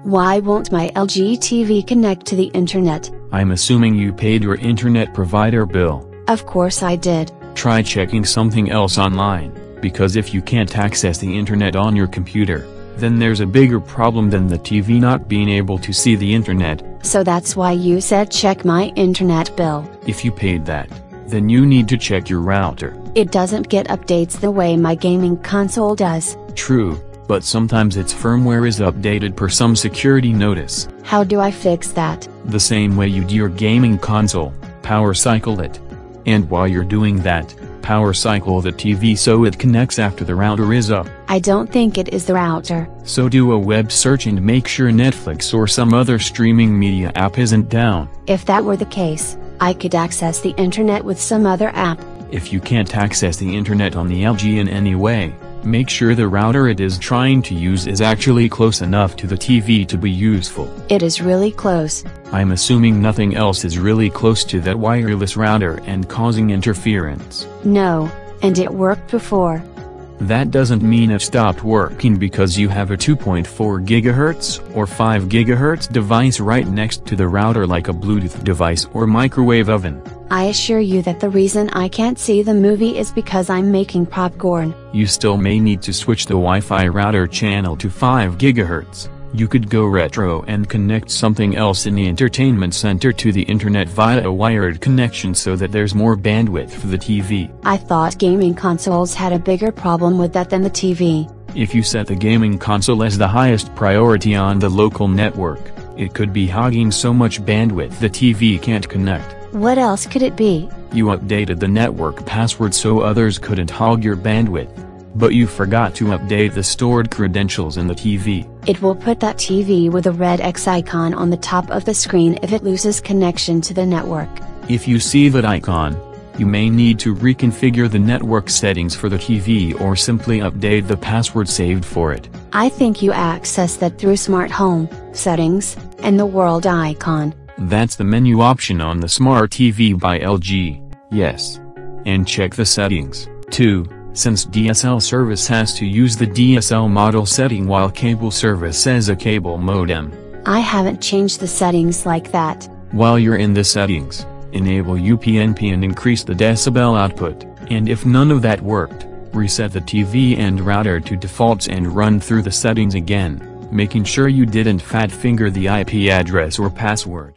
Why won't my LG TV connect to the internet? I'm assuming you paid your internet provider bill. Of course I did. Try checking something else online, because if you can't access the internet on your computer, then there's a bigger problem than the TV not being able to see the internet. So that's why you said check my internet bill. If you paid that, then you need to check your router. It doesn't get updates the way my gaming console does. True, but sometimes its firmware is updated per some security notice. How do I fix that? The same way you do your gaming console, power cycle it. And while you're doing that, power cycle the TV so it connects after the router is up. I don't think it is the router. So do a web search and make sure Netflix or some other streaming media app isn't down. If that were the case, I could access the internet with some other app. If you can't access the internet on the LG in any way, make sure the router it is trying to use is actually close enough to the TV to be useful. It is really close. I'm assuming nothing else is really close to that wireless router and causing interference. No, and it worked before. That doesn't mean it stopped working because you have a 2.4 GHz or 5 GHz device right next to the router like a Bluetooth device or microwave oven. I assure you that the reason I can't see the movie is because I'm making popcorn. You still may need to switch the Wi-Fi router channel to 5 GHz. You could go retro and connect something else in the entertainment center to the internet via a wired connection so that there's more bandwidth for the TV. I thought gaming consoles had a bigger problem with that than the TV. If you set the gaming console as the highest priority on the local network, it could be hogging so much bandwidth the TV can't connect. What else could it be? You updated the network password so others couldn't hog your bandwidth. But you forgot to update the stored credentials in the TV. It will put that TV with a red X icon on the top of the screen if it loses connection to the network. If you see that icon, you may need to reconfigure the network settings for the TV or simply update the password saved for it. I think you access that through Smart Home, Settings, and the world icon. That's the menu option on the Smart TV by LG, yes. And check the settings, too. Since DSL service has to use the DSL model setting while cable service says a cable modem. I haven't changed the settings like that. While you're in the settings, enable UPnP and increase the decibel output, and if none of that worked, reset the TV and router to defaults and run through the settings again, making sure you didn't fat finger the IP address or password.